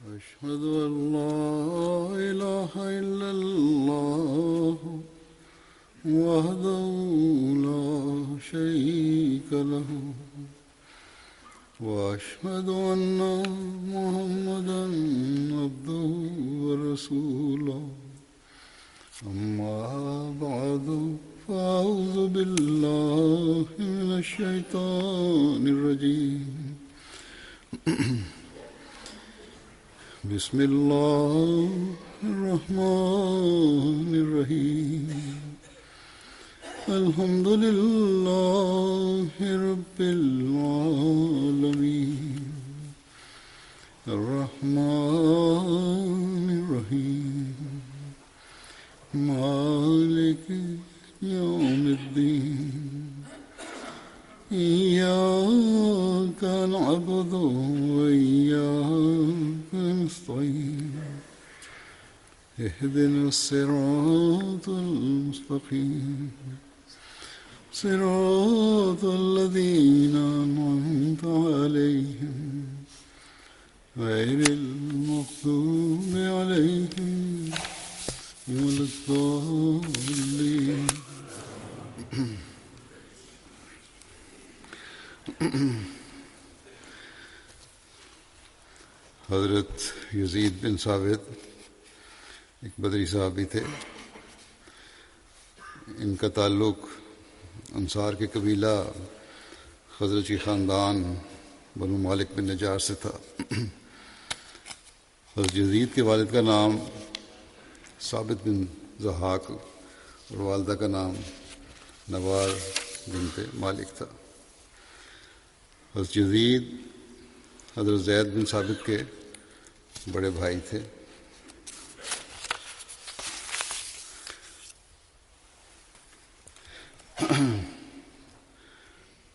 أشهد أن لا إله إلا الله وحده لا شريك له وأشهد أن محمدا عبده ورسوله أما بعد فأعوذ بالله من الشيطان الرجيم بسم الله الرحمن الرحيم الحمد لله رب العالمين الرحمن الرحيم مالك يوم الدين إياك نعبد وإياك نستعين اهدنا الصراط المستقيم صراط الذين أنعمت عليهم غير المغضوب عليهم ولا الضالين حضرت یزید بن ثابت ایک بدری صحابی تھے. ان کا تعلق انصار کے قبیلہ خزرجی خاندان بنو مالک بن نجار سے تھا. حضرت یزید کے والد کا نام ثابت بن ضحاک اور والدہ کا نام نوار بنت مالک تھا. حضرت یزید حضرت زید بن ثابت کے بڑے بھائی تھے.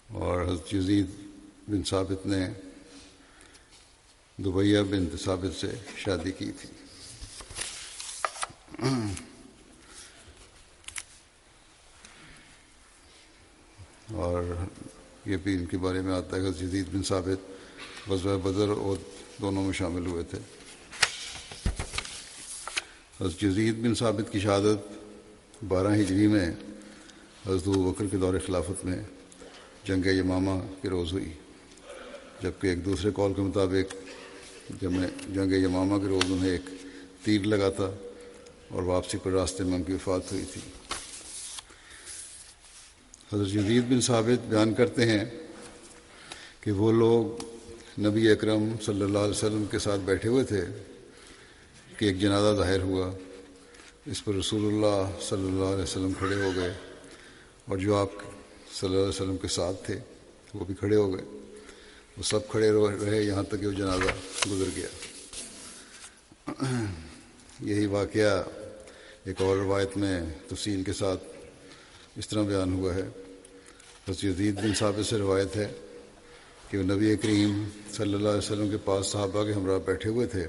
اور حضرت یزید بن ثابت نے دبیہ بنت ثابت سے شادی کی تھی. اور یہ بھی ان کے بارے میں آتا ہے کہ حضرت یزید بن ثابت غزوہ بدر اور دونوں میں شامل ہوئے تھے. حضرت یزید بن ثابت کی شہادت 12 ہجری میں حضرت ابوبکر کے دور خلافت میں جنگ یمامہ کے روز ہوئی، جبکہ ایک دوسرے قول کے مطابق جنگ یمامہ کے روز انہیں ایک تیر لگا تھا اور واپسی پر راستے میں ان کی وفات ہوئی تھی. حضرت یزید بن ثابت بیان کرتے ہیں کہ وہ لوگ نبی اکرم صلی اللہ علیہ وسلم کے ساتھ بیٹھے ہوئے تھے کہ ایک جنازہ ظاہر ہوا. اس پر رسول اللہ صلی اللہ علیہ وسلم کھڑے ہو گئے اور جو آپ صلی اللہ علیہ وسلم کے ساتھ تھے وہ بھی کھڑے ہو گئے. وہ سب کھڑے رہے یہاں تک کہ وہ جنازہ گزر گیا. یہی واقعہ ایک اور روایت میں تفصیل کے ساتھ اس طرح بیان ہوا ہے. حضرت یزید بن ثابت سے روایت ہے کہ وہ نبی کریم صلی اللہ علیہ وسلم کے پاس صحابہ کے ہمراہ بیٹھے ہوئے تھے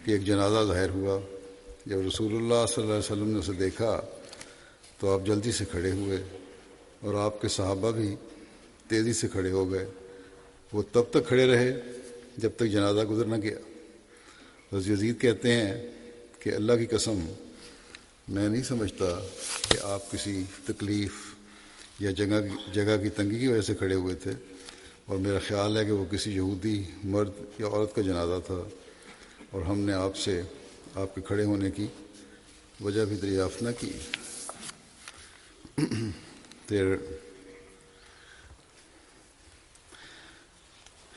کہ ایک جنازہ ظاہر ہوا. جب رسول اللہ صلی اللہ علیہ وسلم نے اسے دیکھا تو آپ جلدی سے کھڑے ہوئے اور آپ کے صحابہ بھی تیزی سے کھڑے ہو گئے. وہ تب تک کھڑے رہے جب تک جنازہ گزر نہ گیا. حضرت یزید کہتے ہیں کہ اللہ کی قسم میں نہیں سمجھتا کہ آپ کسی تکلیف یا جگہ کی تنگی کی وجہ سے کھڑے ہوئے تھے، اور میرا خیال ہے کہ وہ کسی یہودی مرد یا عورت کا جنازہ تھا، اور ہم نے آپ سے آپ کے کھڑے ہونے کی وجہ بھی دریافت نہ کی. پھر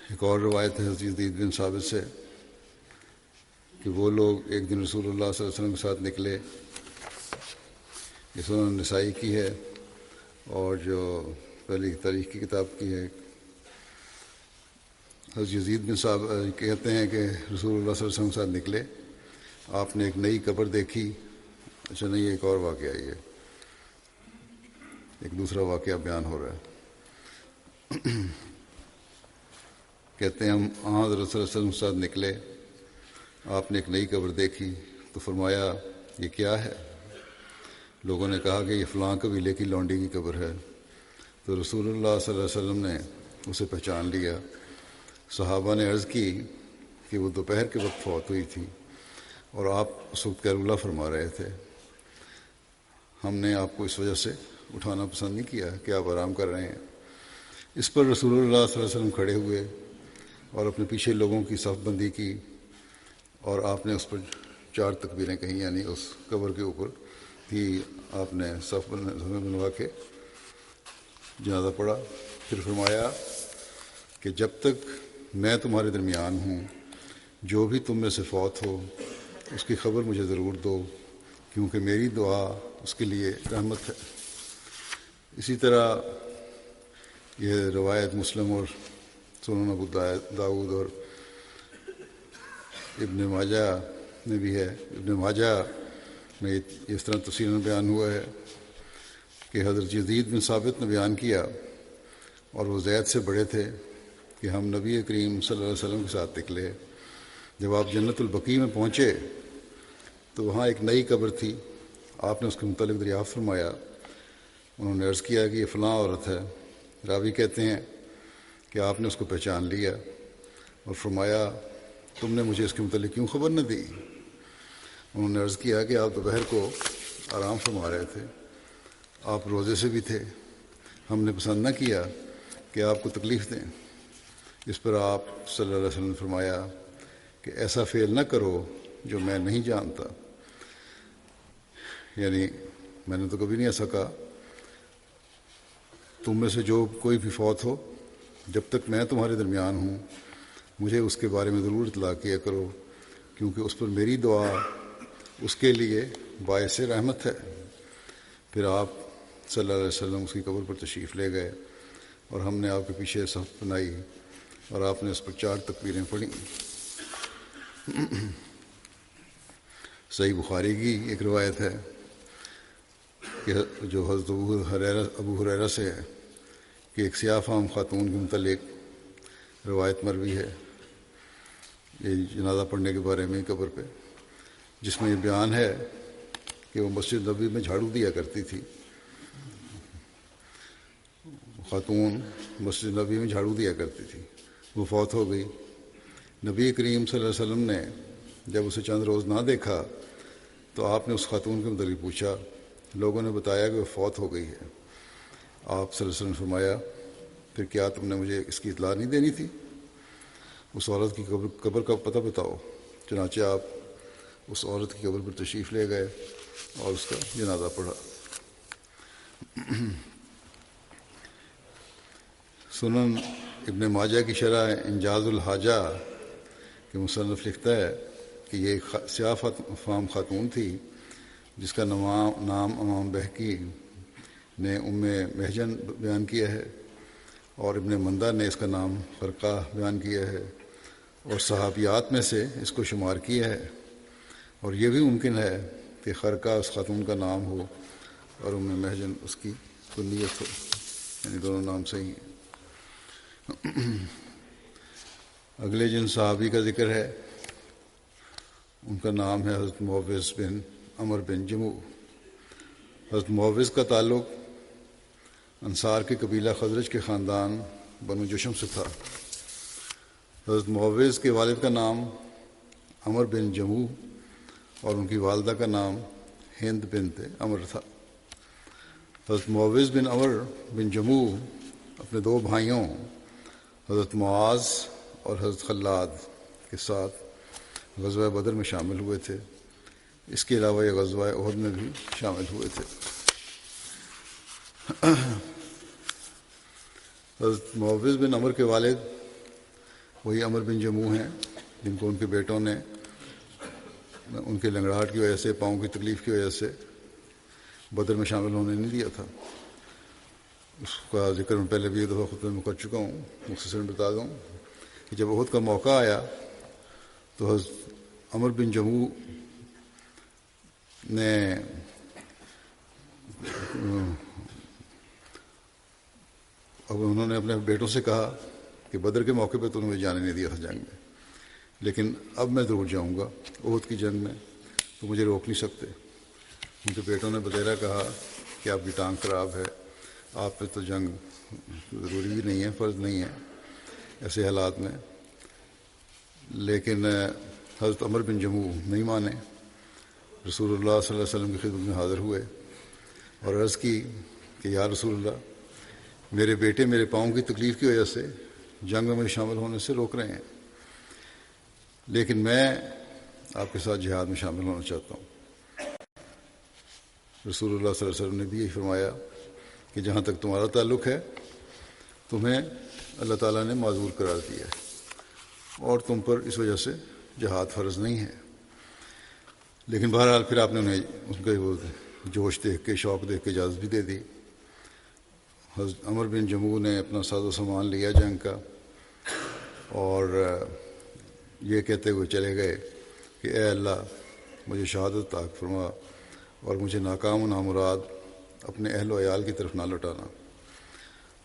ایک اور روایت ہے حضرت یزید بن ثابت سے کہ وہ لوگ ایک دن رسول اللہ صلی اللہ علیہ وسلم کے ساتھ نکلے. یہ سنن نسائی کی ہے اور جو پہلی تاریخ کی کتاب کی ہے. حضرت یزید بن ثابت کہتے ہیں کہ رسول اللہ صلی اللہ علیہ وسلم کے ساتھ نکلے، آپ نے ایک نئی قبر دیکھی. اچھا نہیں، ایک اور واقعہ یہ ایک دوسرا واقعہ بیان ہو رہا ہے. کہتے ہیں ہم حضرت صلی اللہ علیہ وسلم کے ساتھ نکلے، آپ نے ایک نئی قبر دیکھی تو فرمایا یہ کیا ہے؟ لوگوں نے کہا کہ یہ فلاں قبیلے کی لونڈی کی قبر ہے. تو رسول اللہ صلی اللہ علیہ وسلم نے اسے پہچان لیا. صحابہ نے عرض کی کہ وہ دوپہر کے وقت فوت ہوئی تھی اور آپ اس وقت قیلولہ فرما رہے تھے۔ ہم نے آپ کو اس وجہ سے اٹھانا پسند نہیں کیا کہ آپ آرام کر رہے ہیں۔ اس پر رسول اللہ صلی اللہ علیہ وسلم کھڑے ہوئے اور اپنے پیچھے لوگوں کی صف بندی کی، اور آپ نے اس پر 4 تکبیریں کہیں، یعنی اس قبر کے اوپر بھی آپ نے صف بنوا کے جنازہ پڑھا۔ پھر فرمایا کہ جب تک میں تمہارے درمیان ہوں، جو بھی تم میں سے فوت ہو اس کی خبر مجھے ضرور دو، کیونکہ میری دعا اس کے لیے رحمت ہے۔ اسی طرح یہ روایت مسلم اور سنن ابو داؤد اور ابن ماجہ میں بھی ہے۔ ابن ماجہ میں اس طرح تفصیلاً بیان ہوا ہے کہ حضرت یزید بن ثابت نے بیان کیا، اور وہ زید سے بڑے تھے، کہ ہم نبی کریم صلی اللہ علیہ وسلم کے ساتھ نکلے۔ جب آپ جنت البقیع میں پہنچے تو وہاں ایک نئی قبر تھی۔ آپ نے اس کے متعلق دریافت فرمایا۔ انہوں نے عرض کیا کہ یہ فلاں عورت ہے۔ راوی کہتے ہیں کہ آپ نے اس کو پہچان لیا اور فرمایا تم نے مجھے اس کے متعلق کیوں خبر نہ دی؟ انہوں نے عرض کیا کہ آپ دوپہر کو آرام فرما رہے تھے، آپ روزے سے بھی تھے، ہم نے پسند نہ کیا کہ آپ کو تکلیف دیں۔ اس پر آپ صلی اللہ علیہ وسلم نے فرمایا کہ ایسا فعل نہ کرو جو میں نہیں جانتا، یعنی میں نے تو کبھی نہیں ایسا کہا۔ تم میں سے جو کوئی بھی فوت ہو، جب تک میں تمہارے درمیان ہوں مجھے اس کے بارے میں ضرور اطلاع کیا کرو، کیونکہ اس پر میری دعا اس کے لیے باعث رحمت ہے۔ پھر آپ صلی اللہ علیہ وسلم اس کی قبر پر تشریف لے گئے اور ہم نے آپ کے پیچھے صف بنائی اور آپ نے اس پر 4 تکبیریں پڑھیں۔ صحیح بخاری کی ایک روایت ہے کہ جو حضرت ابو ہریرہ سے ہے کہ ایک سیاہ فام خاتون کے متعلق روایت مروی ہے یہ جنازہ پڑھنے کے بارے میں قبر پہ، جس میں یہ بیان ہے کہ وہ مسجد نبوی میں جھاڑو دیا کرتی تھی۔ خاتون مسجد نبوی میں جھاڑو دیا کرتی تھی، وہ فوت ہو گئی۔ نبی کریم صلی اللہ علیہ وسلم نے جب اسے چند روز نہ دیکھا تو آپ نے اس خاتون کے متعلق پوچھا، لوگوں نے بتایا کہ وہ فوت ہو گئی ہے۔ آپ صلی اللہ علیہ وسلم نے فرمایا پھر کیا تم نے مجھے اس کی اطلاع نہیں دینی تھی؟ اس عورت کی قبر کا پتہ بتاؤ۔ چنانچہ آپ اس عورت کی قبر پر تشریف لے گئے اور اس کا جنازہ پڑھا۔ سنن ابن ماجہ کی شرح انجاز الحاجہ کے مصنف لکھتا ہے کہ یہ ایک سیاہ فام خاتون تھی جس کا نام امام بہقی نے محجن بیان کیا ہے، اور ابن مندہ نے اس کا نام خرقہ بیان کیا ہے، اور صحابیات میں سے اس کو شمار کیا ہے، اور یہ بھی ممکن ہے کہ خرقہ اس خاتون کا نام ہو اور محجن اس کی کنیت ہو، یعنی دونوں نام صحیح ہیں۔ اگلے جن صحابی کا ذکر ہے ان کا نام ہے حضرت معوذ بن عمر بن جموع۔ حضرت معوذ کا تعلق انصار کے قبیلہ خزرج کے خاندان بنو جشم سے تھا۔ حضرت معوذ کے والد کا نام عمر بن جموع اور ان کی والدہ کا نام ہند بنت عمر تھا۔ حضرت معوذ بن عمر بن جموع اپنے 2 بھائیوں حضرت معاذ اور حضرت خلاد کے ساتھ غزوہ بدر میں شامل ہوئے تھے۔ اس کے علاوہ یہ غزوہ احد میں بھی شامل ہوئے تھے۔ حضرت معوذ بن عمر کے والد وہی عمر بن جموع ہیں جن کو ان کے بیٹوں نے ان کے لنگڑاہٹ کی وجہ سے، پاؤں کی تکلیف کی وجہ سے بدر میں شامل ہونے نہیں دیا تھا۔ اس کا ذکر میں پہلے بھی ایک دفعہ خطبے میں کر چکا ہوں، مختصر بتا دوں کہ جب احد کا موقع آیا تو حضرت عمر بن جموع نے اب انہوں نے اپنے بیٹوں سے کہا کہ بدر کے موقع پہ تو انہوں نے جانے نہیں دیا تھا جنگ میں، لیکن اب میں ضرور جاؤں گا احد کی جنگ میں، تو مجھے روک نہیں سکتے۔ ان کے بیٹوں نے بطیرہ کہا کہ آپ کی ٹانگ خراب ہے، آپ پہ تو جنگ ضروری بھی نہیں ہے، فرض نہیں ہے۔ ایسے حالات میں لیکن حضرت عمر بن جموع نہیں مانے، رسول اللہ صلی اللہ علیہ وسلم کی خدمت میں حاضر ہوئے اور عرض کی کہ یا رسول اللہ، میرے بیٹے میرے پاؤں کی تکلیف کی وجہ سے جنگ میں شامل ہونے سے روک رہے ہیں، لیکن میں آپ کے ساتھ جہاد میں شامل ہونا چاہتا ہوں۔ رسول اللہ صلی اللہ علیہ وسلم نے بھی یہی فرمایا کہ جہاں تک تمہارا تعلق ہے تمہیں اللہ تعالیٰ نے معذور قرار دیا ہے اور تم پر اس وجہ سے جہاد فرض نہیں ہے۔ لیکن بہرحال پھر آپ نے انہیں ان کا وہ جوش دیکھ کے، شوق دیکھ کے اجازت بھی دے دی۔ حضرت عمر بن جموع نے اپنا ساز و سامان لیا جنگ کا اور یہ کہتے ہوئے چلے گئے کہ اے اللہ، مجھے شہادت عطا فرما اور مجھے ناکام و نامراد اپنے اہل و عیال کی طرف نہ لوٹانا۔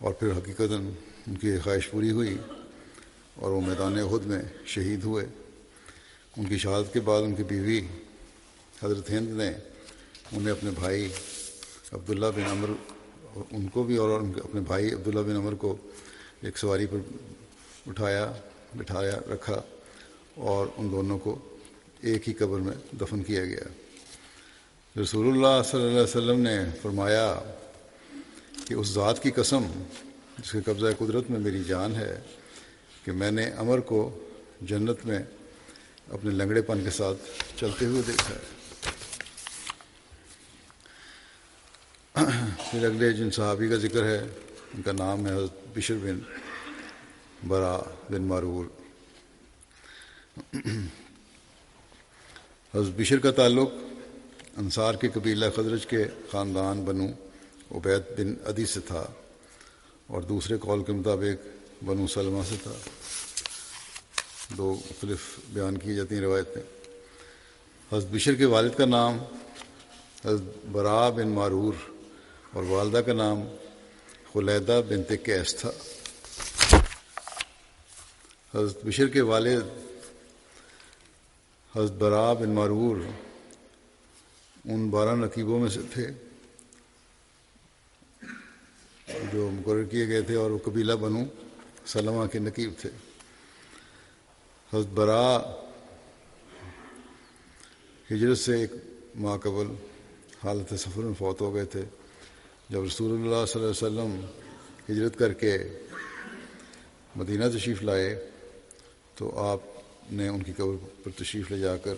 اور پھر حقیقتاً ان کی خواہش پوری ہوئی اور وہ میدان احد میں شہید ہوئے۔ ان کی شہادت کے بعد ان کی بیوی حضرت ہند نے انہیں اپنے بھائی عبداللہ بن عمر، ان کو بھی اور اپنے بھائی عبداللہ بن عمر کو ایک سواری پر بٹھایا رکھا اور ان دونوں کو ایک ہی قبر میں دفن کیا گیا۔ رسول اللہ صلی اللہ علیہ وسلم نے فرمایا کہ اس ذات کی قسم جس کے قبضہ قدرت میں میری جان ہے کہ میں نے عمر کو جنت میں اپنے لنگڑے پن کے ساتھ چلتے ہوئے دیکھا ہے۔ پھر اگلے جن صحابی کا ذکر ہے ان کا نام ہے حضرت بشر بن برا بن معرور۔ حضرت بشر کا تعلق انصار کے قبیلہ خزرج کے خاندان بنو عبید بن عدی سے تھا اور دوسرے قول کے مطابق بنو سلمہ سے تھا۔ دو مختلف بیان کی جاتی ہیں روایتیں۔ حضرت بشر کے والد کا نام حضرت برا بن معرور اور والدہ کا نام خلیدہ بنت قیس تھا۔ حضرت بشر کے والد حضرت برا بن معرور ان 12 نقیبوں میں سے تھے جو مقرر کیے گئے تھے اور وہ قبیلہ بنو سلمہ کے نقیب تھے۔ حضرت برا ہجرت سے ایک ماہ قبل حالت سفر میں فوت ہو گئے تھے۔ جب رسول اللہ صلی اللہ علیہ وسلم ہجرت کر کے مدینہ تشریف لائے تو آپ نے ان کی قبر پر تشریف لے جا کر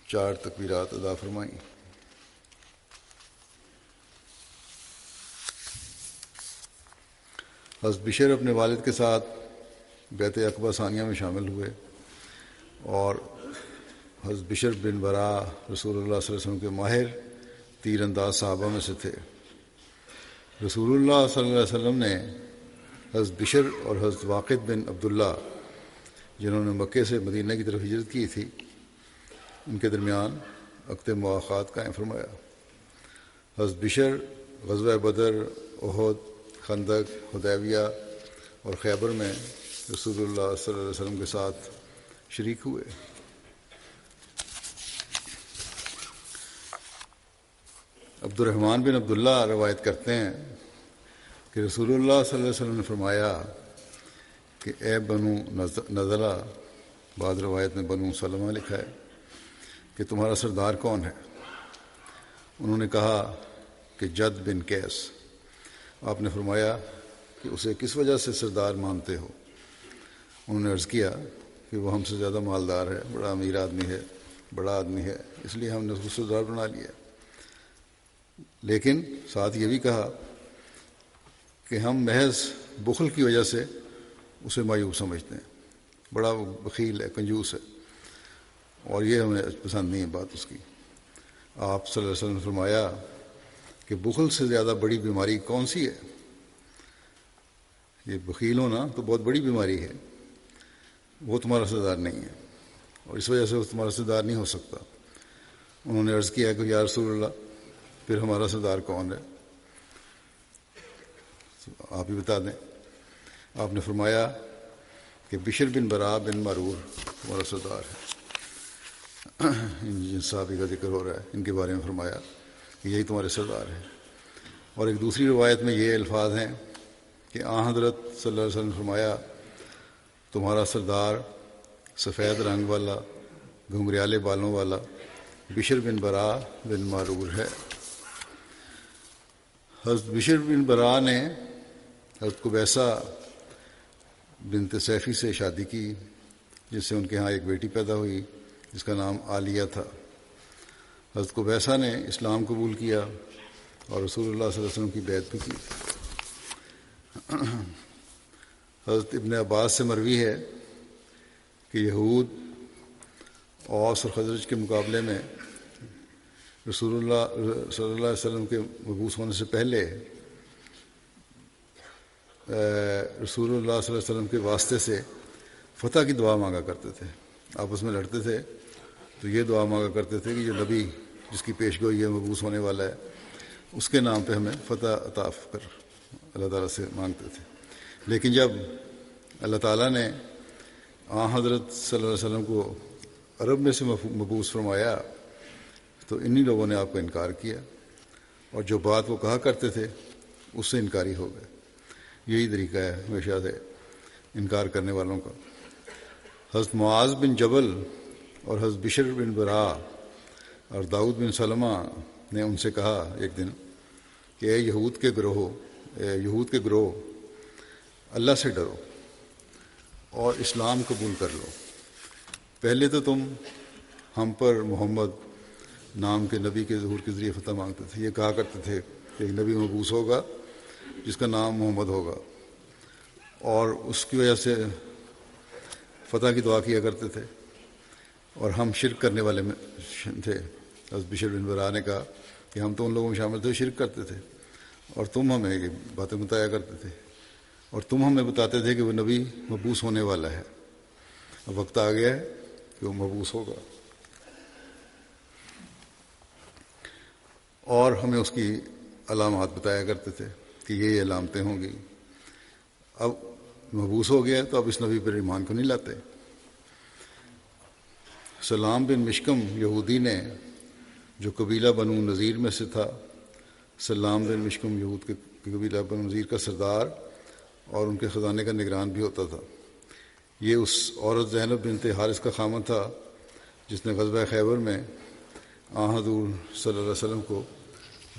4 تکبیرات ادا فرمائیں۔ حضرت بشر اپنے والد کے ساتھ بیعت عقبہ ثانیہ میں شامل ہوئے اور حضرت بشر بن برا رسول اللہ صلی اللہ علیہ وسلم کے ماہر تیر انداز صحابہ میں سے تھے۔ رسول اللہ صلی اللہ علیہ وسلم نے حضرت بشر اور حضرت واقد بن عبداللہ جنہوں نے مکے سے مدینہ کی طرف ہجرت کی تھی ان کے درمیان عقد مواخات قائم فرمایا۔ حضرت بشر غزوہ بدر، احد، خندق، حدیبیہ اور خیبر میں رسول اللہ صلی اللہ علیہ وسلم کے ساتھ شریک ہوئے۔ عبد الرحمن بن عبداللہ روایت کرتے ہیں کہ رسول اللہ صلی اللہ علیہ وسلم نے فرمایا کہ اے بنو نضلہ، بعض روایت میں بنو سلمہ لکھا ہے، کہ تمہارا سردار کون ہے؟ انہوں نے کہا کہ جد بن قیس۔ آپ نے فرمایا کہ اسے کس وجہ سے سردار مانتے ہو؟ انہوں نے عرض کیا کہ وہ ہم سے زیادہ مالدار ہے، بڑا امیر آدمی ہے، بڑا آدمی ہے، اس لیے ہم نے اس کو سردار بنا لیا۔ لیکن ساتھ یہ بھی کہا کہ ہم محض بخل کی وجہ سے اسے معیوب سمجھتے ہیں، بڑا بخیل ہے، کنجوس ہے، اور یہ ہمیں پسند نہیں ہے بات اس کی۔ آپ صلی اللہ علیہ وسلم نے فرمایا کہ بخل سے زیادہ بڑی بیماری کون سی ہے؟ یہ بخیل ہونا تو بہت بڑی بیماری ہے، وہ تمہارا سردار نہیں ہے اور اس وجہ سے وہ تمہارا سردار نہیں ہو سکتا۔ انہوں نے عرض کیا کہ یا رسول اللہ، پھر ہمارا سردار کون ہے؟ آپ ہی بتا دیں۔ آپ نے فرمایا کہ بشر بن برا بن معرور ہمارا سردار ہے۔ جن صحابی کا ذکر ہو رہا ہے ان کے بارے میں فرمایا کہ یہی تمہارے سردار ہیں۔ اور ایک دوسری روایت میں یہ الفاظ ہیں کہ آن حضرت صلی اللہ علیہ وسلم نے فرمایا تمہارا سردار سفید رنگ والا گھنگریالے بالوں والا بشر بن برا بن معرور ہے۔ حضرت بشر بن برا نے حضرت قبیصہ بنت سیفی سے شادی کی، جس سے ان کے ہاں ایک بیٹی پیدا ہوئی جس کا نام عالیہ تھا۔ حضرت قبیصہ نے اسلام قبول کیا اور رسول اللہ صلی اللہ علیہ وسلم کی بیعت بھی کی۔ حضرت ابن عباس سے مروی ہے کہ یہود اوس اور خزرج کے مقابلے میں رسول اللہ صلی اللہ علیہ وسلم کے مبعوث ہونے سے پہلے رسول اللہ صلی اللہ علیہ وسلم کے واسطے سے فتح کی دعا مانگا کرتے تھے۔ آپس میں لڑتے تھے تو یہ دعا مانگا کرتے تھے کہ جو نبی جس کی پیش گوئی ہے مبعوث ہونے والا ہے اس کے نام پہ ہمیں فتح عطا کر اللہ تعالیٰ سے مانگتے تھے۔ لیکن جب اللہ تعالیٰ نے حضرت صلی اللہ علیہ وسلم کو عرب میں سے مبعوث فرمایا تو انہی لوگوں نے آپ کا انکار کیا، اور جو بات وہ کہا کرتے تھے اس سے انکاری ہو گئے۔ یہی طریقہ ہے ہمیشہ سے انکار کرنے والوں کا۔ حضرت معاذ بن جبل اور حضرت بشر بن برا اور داؤد بن سلمہ نے ان سے کہا ایک دن کہ اے یہود کے گروہ، اللہ سے ڈرو اور اسلام قبول کر لو۔ پہلے تو تم ہم پر محمد نام کے نبی کے ظہور کے ذریعے فتح مانگتے تھے، یہ کہا کرتے تھے کہ ایک نبی مبعوث ہوگا جس کا نام محمد ہوگا، اور اس کی وجہ سے فتح کی دعا کیا کرتے تھے، اور ہم شرک کرنے والے میں تھے۔ حضرت بشر بن برا نے کہا کہ ہم تو ان لوگوں میں شامل تھے شرک کرتے تھے، اور تم ہمیں یہ باتیں بتایا کرتے تھے، اور تم ہمیں بتاتے تھے کہ وہ نبی مبعوث ہونے والا ہے۔ اب وقت آ گیا ہے کہ وہ مبعوث ہوگا، اور ہمیں اس کی علامات بتایا کرتے تھے کہ یہ علامتیں ہوں گی۔ اب مبعوث ہو گیا تو اب اس نبی پر ایمان کو نہیں لاتے۔ سلام بن مشکم یہودی نے جو قبیلہ بنو نذیر میں سے تھا، سلام بن مشکم یہود کے قبیلہ بنو نذیر کا سردار اور ان کے خزانے کا نگران بھی ہوتا تھا۔ یہ اس عورت زینب بنت حارث کا خامن تھا جس نے غزوہ خیبر میں حضور صلی اللہ علیہ وسلم کو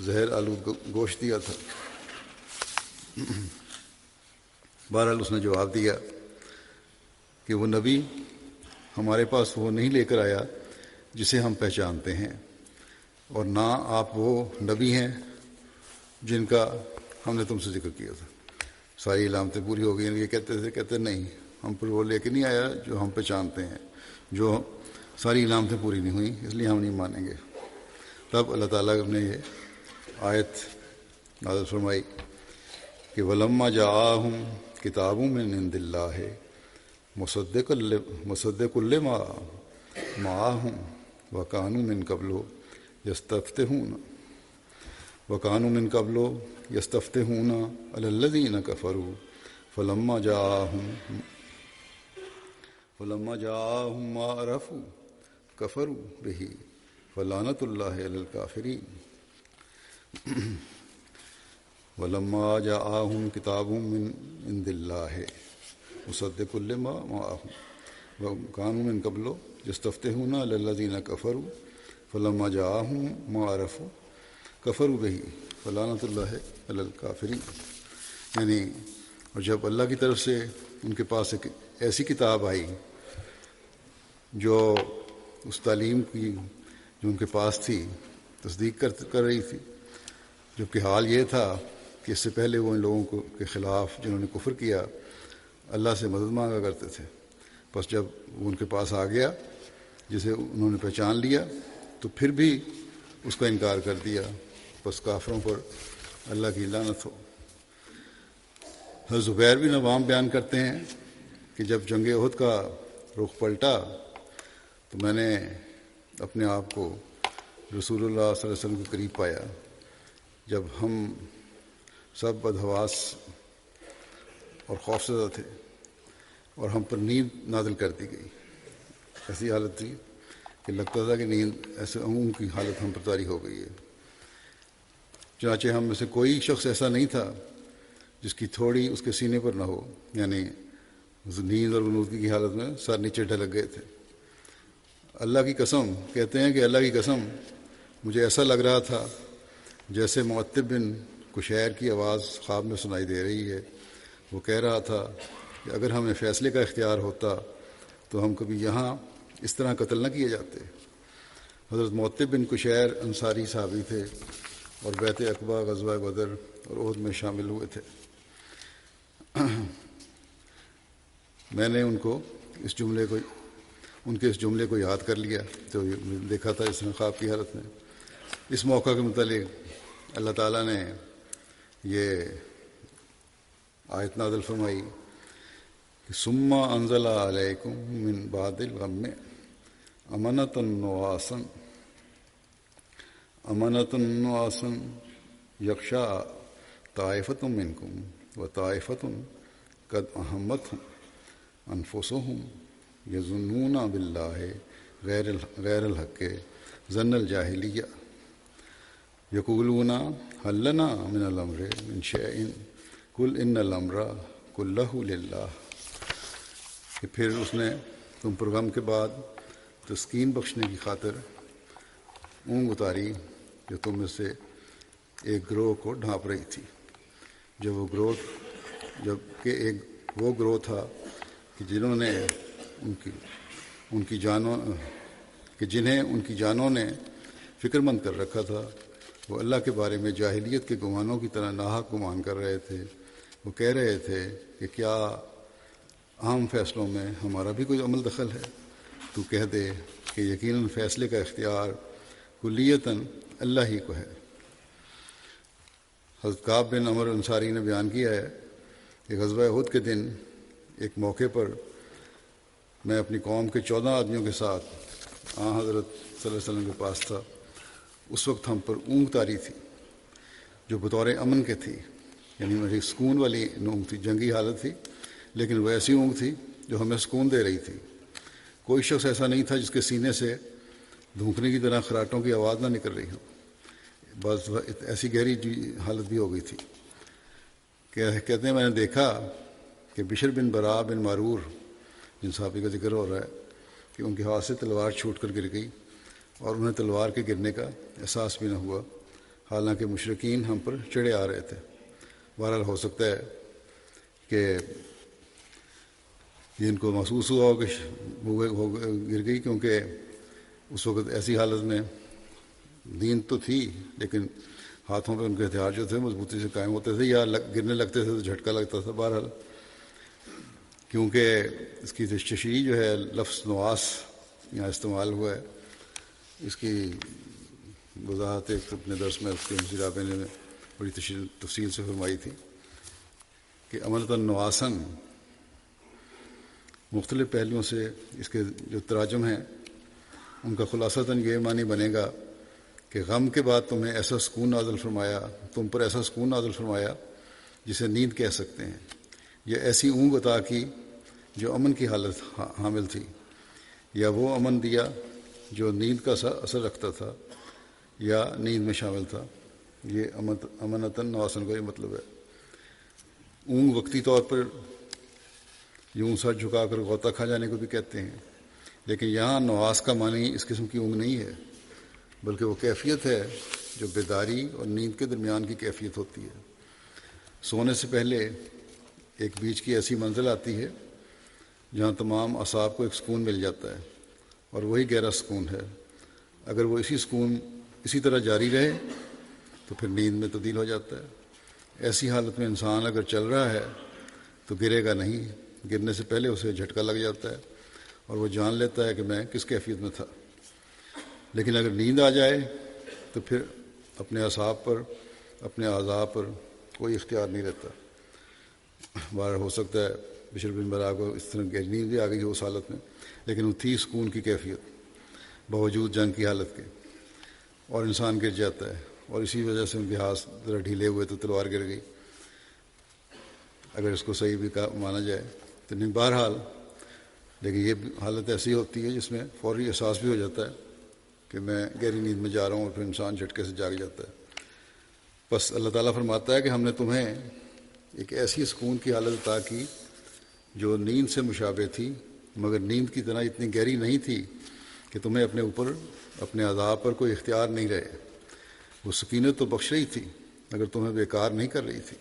زہر آلود گوشت دیا تھا۔ بہرحال اس نے جواب دیا کہ وہ نبی ہمارے پاس وہ نہیں لے کر آیا جسے ہم پہچانتے ہیں، اور نہ آپ وہ نبی ہیں جن کا ہم نے تم سے ذکر کیا تھا۔ ساری علامتیں پوری ہو گئی، یہ کہتے نہیں، ہم پر وہ لے کے نہیں آیا جو ہم پہچانتے ہیں، جو ساری علامتیں پوری نہیں ہوئیں، اس لیے ہم نہیں مانیں گے۔ تب اللہ تعالیٰ نے یہ آیت نازل فرمائی کہ وَلَمَّا جَاءَهُمْ کِتَابٌ مِّنْ عِندِ اللَّهِ مُصَدِّقٌ لِّمَا مَعَهُمْ وَكَانُوا مِن قَبْلُ يَسْتَفْتِحُونَ عَلَى الَّذِينَ كَفَرُوا فَلَمَّا جَاءَهُمْ مَا عَرَفُوا كَفَرُوا بِهِ فَلَعْنَةُ اللَّهِ عَلَى الْكَافِرِينَ۔ وَلَمَّا جَاءَهُمْ كِتَابٌ مِّنْ عِندِ اللَّهِ مُصَدِّقٌ لِّمَا مَعَهُمْ وَكَانُوا مِن قَبْلُ يَسْتَفْتِحُونَ عَلَى الَّذِينَ كَفَرُوا فَلَمَّا جَاءَهُمْ مَا عَرَفُوا كَفَرُوا بِهِ فَلَعْنَةُ اللَّهِ عَلَى الْكَافِرِينَ۔ یعنی اور جب اللہ کی طرف سے ان کے پاس ایک ایسی کتاب آئی جو اس تعلیم کی جو ان کے پاس تھی تصدیق کر رہی تھی، جبکہ حال یہ تھا کہ اس سے پہلے وہ ان لوگوں کے خلاف جنہوں نے کفر کیا اللہ سے مدد مانگا کرتے تھے، بس جب وہ ان کے پاس آ گیا جسے انہوں نے پہچان لیا تو پھر بھی اس کا انکار کر دیا، بس کافروں پر اللہ کی لعنت ہو۔ حضرت زبیر بن عوام بیان کرتے ہیں کہ جب جنگ احد کا رخ پلٹا تو میں نے اپنے آپ کو رسول اللہ صلی اللہ علیہ وسلم کے قریب پایا، جب ہم سب بدحواس اور خوفزدہ تھے اور ہم پر نیند نازل کر دی گئی۔ ایسی حالت تھی کہ لگتا تھا کہ نیند ایسے عموم کی حالت ہم پر طاری ہو گئی ہے۔ چنانچہ ہم میں سے کوئی شخص ایسا نہیں تھا جس کی تھوڑی اس کے سینے پر نہ ہو، یعنی نیند اور غنودگی کی حالت میں سر نیچے ڈھلک گئے تھے۔ اللہ کی قسم، کہتے ہیں کہ اللہ کی قسم مجھے ایسا لگ رہا تھا جیسے معتب بن کشیر کی آواز خواب میں سنائی دے رہی ہے۔ وہ کہہ رہا تھا کہ اگر ہمیں فیصلے کا اختیار ہوتا تو ہم کبھی یہاں اس طرح قتل نہ کیے جاتے۔ حضرت معتب بن کشیر انصاری صحابی تھے اور بیعت عقبہ، غزوہ بدر اور احد میں شامل ہوئے تھے۔ میں نے ان کے اس جملے کو یاد کر لیا تو دیکھا تھا اس نے خواب کی حالت میں۔ اس موقع کے متعلق اللہ تعالیٰ نے یہ آیت نازل فرمائی کہ ثم انزل علیکم من بعد الغم امنۃ نعاسا یغشی طائفۃ منکم وطائفۃ قد اہمتہم انفسہم یظنون باللہ غیر الحق ظن الجاہلیہ یقولون هل لنا من الامر من شیء قل ان الامر کلہ للہ۔ کہ پھر اس نے تم پر غم کے بعد تسکین بخشنے کی خاطر اونگ اتاری جو تم میں سے ایک گروہ کو ڈھانپ رہی تھی، وہ گروہ تھا کہ جنہیں ان کی جانوں نے فکر مند کر رکھا تھا، وہ اللہ کے بارے میں جاہلیت کے گمانوں کی طرح ناحق گمان کر رہے تھے۔ وہ کہہ رہے تھے کہ کیا عام فیصلوں میں ہمارا بھی کوئی عمل دخل ہے؟ تو کہہ دے کہ یقیناً فیصلے کا اختیار کلیتاً اللہ ہی کو ہے۔ حضرت کعب بن عمر انصاری نے بیان کیا ہے کہ غزوہ احد کے دن ایک موقع پر میں اپنی قوم کے 14 آدمیوں کے ساتھ حضرت صلی اللہ علیہ وسلم کے پاس تھا۔ اس وقت ہم پر اونگ تاری تھی جو بطور امن کے تھی، یعنی میری سکون والی اونگ تھی، جنگی حالت تھی لیکن وہ ایسی اونگ تھی جو ہمیں سکون دے رہی تھی۔ کوئی شخص ایسا نہیں تھا جس کے سینے سے دھونکنے کی طرح خراٹوں کی آواز نہ نکل رہی ہو۔ بس ایسی گہری حالت بھی ہو گئی تھی۔ کہتے ہیں میں نے دیکھا کہ بشر بن برا بن معرور جن صحابی کا ذکر ہو رہا ہے کہ ان کے ہاتھ سے تلوار چھوٹ کر گر گئی اور انہیں تلوار کے گرنے کا احساس بھی نہ ہوا، حالانکہ مشرکین ہم پر چڑھے آ رہے تھے۔ بہرحال ہو سکتا ہے کہ یہ ان کو محسوس ہوا ہو کہ وہ گر گئی، کیونکہ اس وقت ایسی حالت میں دین تو تھی لیکن ہاتھوں پہ ان کے ہتھیار جو تھے مضبوطی سے قائم ہوتے تھے، یا گرنے لگتے تھے تو جھٹکا لگتا تھا۔ بہرحال کیونکہ اس کی تشریح جو ہے لفظ نواس یہاں استعمال ہوا ہے، اس کی وضاحت ایک اپنے درس میں اس کے مصیرابے نے بڑی تفصیل سے فرمائی تھی کہ امنۃ نواسن مختلف پہلوؤں سے اس کے جو تراجم ہیں ان کا خلاصتاً یہ معنی بنے گا کہ غم کے بعد تم پر ایسا سکون نازل فرمایا جسے نیند کہہ سکتے ہیں، یا ایسی اونگ عطا کی جو امن کی حالت حامل تھی، یا وہ امن دیا جو نیند کا اثر رکھتا تھا یا نیند میں شامل تھا۔ یہ امنتاً نواسن کا یہ مطلب ہے۔ اونگ وقتی طور پر یوں سر جھکا کر غوطہ کھا جانے کو بھی کہتے ہیں، لیکن یہاں نواس کا معنی اس قسم کی اونگ نہیں ہے، بلکہ وہ کیفیت ہے جو بیداری اور نیند کے درمیان کی کیفیت ہوتی ہے۔ سونے سے پہلے ایک بیچ کی ایسی منزل آتی ہے جہاں تمام اعصاب کو ایک سکون مل جاتا ہے، اور وہی گہرا سکون ہے۔ اگر وہ اسی طرح جاری رہے تو پھر نیند میں تبدیل ہو جاتا ہے۔ ایسی حالت میں انسان اگر چل رہا ہے تو گرے گا نہیں، گرنے سے پہلے اسے جھٹکا لگ جاتا ہے اور وہ جان لیتا ہے کہ میں کس کیفیت میں تھا۔ لیکن اگر نیند آ جائے تو پھر اپنے اعصاب پر، اپنے اعضاء پر کوئی اختیار نہیں رہتا۔ بہر ہو سکتا ہے بشر بن برا کو اس طرح گہری نیند بھی آ گئی ہو اس حالت میں، لیکن وہ تھی سکون کی کیفیت باوجود جنگ کی حالت کے، اور انسان گر جاتا ہے، اور اسی وجہ سے ان کے ہاتھ ذرا ڈھیلے ہوئے تو تلوار گر گئی، اگر اس کو صحیح بھی مانا جائے تو نہیں۔ بہرحال لیکن یہ حالت ایسی ہوتی ہے جس میں فوری احساس بھی ہو جاتا ہے کہ میں گہری نیند میں جا رہا ہوں، اور پھر انسان جھٹکے سے جاگ جاتا ہے۔ بس اللہ تعالیٰ فرماتا ہے کہ ہم نے تمہیں ایک ایسی سکون کی حالت عطا کی جو نیند سے مشابہ تھی مگر نیند کی طرح اتنی گہری نہیں تھی کہ تمہیں اپنے اوپر اپنے اعضاء پر کوئی اختیار نہیں رہے۔ وہ سکینت تو بخش رہی تھی مگر تمہیں بیکار نہیں کر رہی تھی۔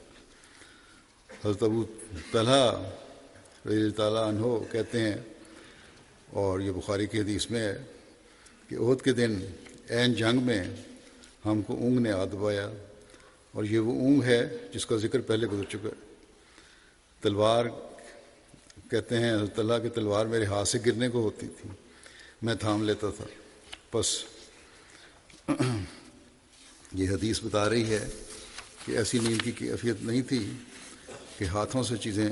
حضرت ابو طلحہ رضی اللہ تعالیٰ عنہ کہتے ہیں، اور یہ بخاری کی حدیث میں ہے، کہ احد کے دن عین جنگ میں ہم کو اونگ نے آ دبایا، اور یہ وہ اونگ ہے جس کا ذکر پہلے گزر چکا ہے۔ تلوار کہتے ہیں حضرت اللہ کی تلوار میرے ہاتھ سے گرنے کو ہوتی تھی، میں تھام لیتا تھا۔ بس یہ حدیث بتا رہی ہے کہ ایسی نیند کی کیفیت نہیں تھی کہ ہاتھوں سے چیزیں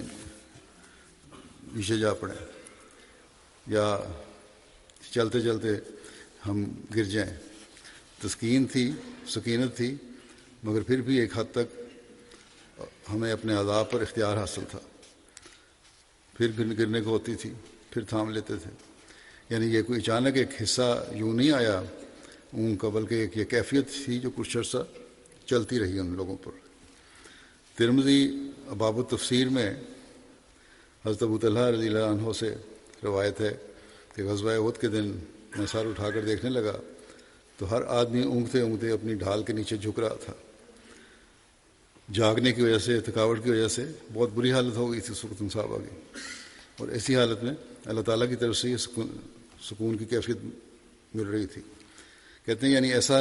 نیچے جا پڑیں یا چلتے چلتے ہم گر جائیں۔ تسکین تھی، سکینت تھی، مگر پھر بھی ایک حد تک ہمیں اپنے اعضاء پر اختیار حاصل تھا۔ پھر گرنے کو ہوتی تھی، پھر تھام لیتے تھے۔ یعنی یہ کوئی اچانک ایک حصہ یوں نہیں آیا اون کا، بلکہ ایک یہ کیفیت تھی جو کچھ عرصہ چلتی رہی ان لوگوں پر۔ ترمذی باب التفسیر میں حضرت ابو طلحہ رضی اللہ عنہ سے روایت ہے کہ غزوہ احد کے دن میں سر اٹھا کر دیکھنے لگا تو ہر آدمی اونگتے اونگتے اپنی ڈھال کے نیچے جھک رہا تھا۔ جاگنے کی وجہ سے، تھکاوٹ کی وجہ سے بہت بری حالت ہو گئی تھی اس وقت ان صحابہ کی، اور ایسی حالت میں اللہ تعالیٰ کی طرف سے یہ سکون کی کیفیت مل رہی تھی۔ کہتے ہیں یعنی ایسا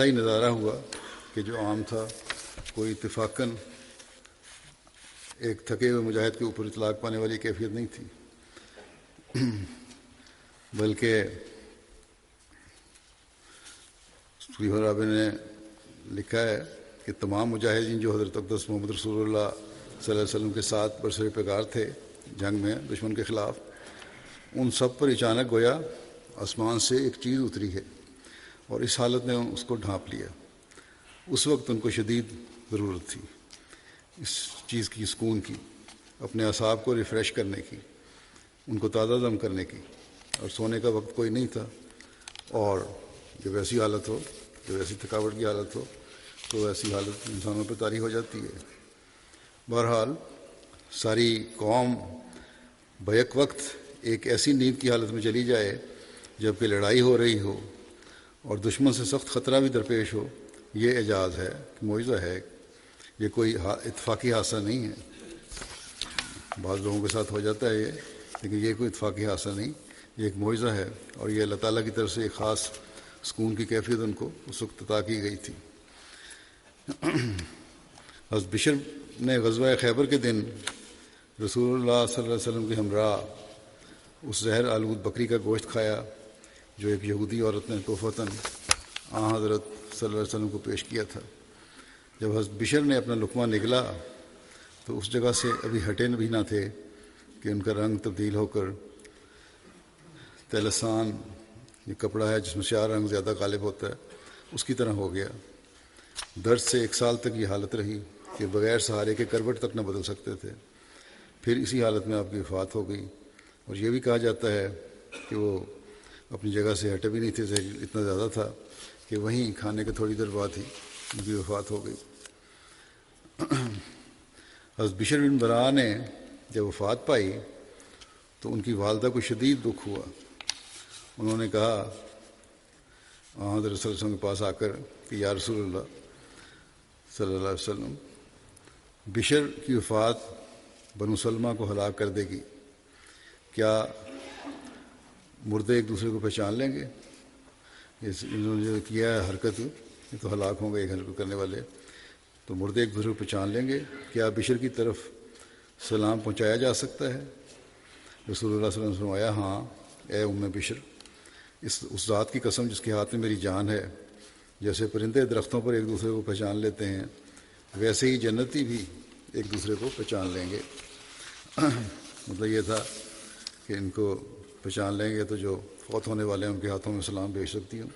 ہی نظارہ ہوا کہ جو عام تھا، کوئی اتفاقاً ایک تھکے ہوئے مجاہد کے اوپر اطلاق پانے والی کیفیت نہیں تھی، بلکہ صحیح رابع نے لکھا ہے کہ تمام مجاہدین جو حضرت اقدس محمد رسول اللہ صلی اللہ علیہ وسلم کے ساتھ برسر پیکار تھے جنگ میں دشمن کے خلاف، ان سب پر اچانک گویا آسمان سے ایک چیز اتری ہے اور اس حالت نے اس کو ڈھانپ لیا۔ اس وقت ان کو شدید ضرورت تھی اس چیز کی، سکون کی، اپنے اعصاب کو ریفریش کرنے کی، ان کو تازہ دم کرنے کی، اور سونے کا وقت کوئی نہیں تھا، اور جب ایسی حالت ہو، جب ایسی تھکاوٹ کی حالت ہو تو ایسی حالت انسانوں پہ طاری ہو جاتی ہے۔ بہرحال ساری قوم بیک وقت ایک ایسی نیند کی حالت میں چلی جائے جب کہ لڑائی ہو رہی ہو اور دشمن سے سخت خطرہ بھی درپیش ہو، یہ اعجاز ہے، معجزہ ہے۔ یہ کوئی اتفاقی حادثہ نہیں ہے، بعض لوگوں کے ساتھ ہو جاتا ہے یہ، لیکن یہ کوئی اتفاقی حادثہ نہیں، یہ ایک معجزہ ہے، اور یہ اللہ تعالیٰ کی طرف سے ایک خاص سکون کی کیفیت ان کو اس وقت عطا کی گئی تھی۔ حضرت بشر نے غزوہ خیبر کے دن رسول اللہ صلی اللہ علیہ وسلم کے ہمراہ اس زہر آلود بکری کا گوشت کھایا جو ایک یہودی عورت نے تحفتاً حضرت صلی اللہ علیہ وسلم کو پیش کیا تھا۔ جب حضرت بشر نے اپنا لقمہ نگلا تو اس جگہ سے ابھی ہٹے بھی نہ تھے کہ ان کا رنگ تبدیل ہو کر تیلسان، یہ کپڑا ہے جس میں سیاہ رنگ زیادہ غالب ہوتا ہے، اس کی طرح ہو گیا۔ درد سے 1 سال تک یہ حالت رہی کہ بغیر سہارے کے کروٹ تک نہ بدل سکتے تھے۔ پھر اسی حالت میں آپ کی وفات ہو گئی، اور یہ بھی کہا جاتا ہے کہ وہ اپنی جگہ سے ہٹے بھی نہیں تھے، زہر اتنا زیادہ تھا کہ وہیں کھانے کے تھوڑی دیر بعد ہی ان کی وفات ہو گئی۔ حضرت بشر بن برا نے جب وفات پائی تو ان کی والدہ کو شدید دکھ ہوا۔ انہوں نے کہا حضرت صلی اللہ علیہ وسلم کے پاس آ کر کہ یا رسول اللہ صلی اللہ علیہ وسلم، بشر کی وفات بنو سلمہ کو ہلاک کر دے گی، کیا مردے ایک دوسرے کو پہچان لیں گے؟ انہوں نے جو کیا ہے حرکت، یہ تو ہلاک ہوں گے ایک حرکت کرنے والے، تو مردے ایک دوسرے کو پہچان لیں گے؟ کیا بشر کی طرف سلام پہنچایا جا سکتا ہے؟ رسول اللہ صلی اللہ علیہ وسلم نے فرمایا، ہاں اے ام بشر، اس ذات کی قسم جس کے ہاتھ میں میری جان ہے، جیسے پرندے درختوں پر ایک دوسرے کو پہچان لیتے ہیں ویسے ہی جنتی بھی ایک دوسرے کو پہچان لیں گے۔ مطلب یہ تھا کہ ان کو پہچان لیں گے تو جو فوت ہونے والے ہیں ان کے ہاتھوں میں سلام بھیج سکتی ہوں۔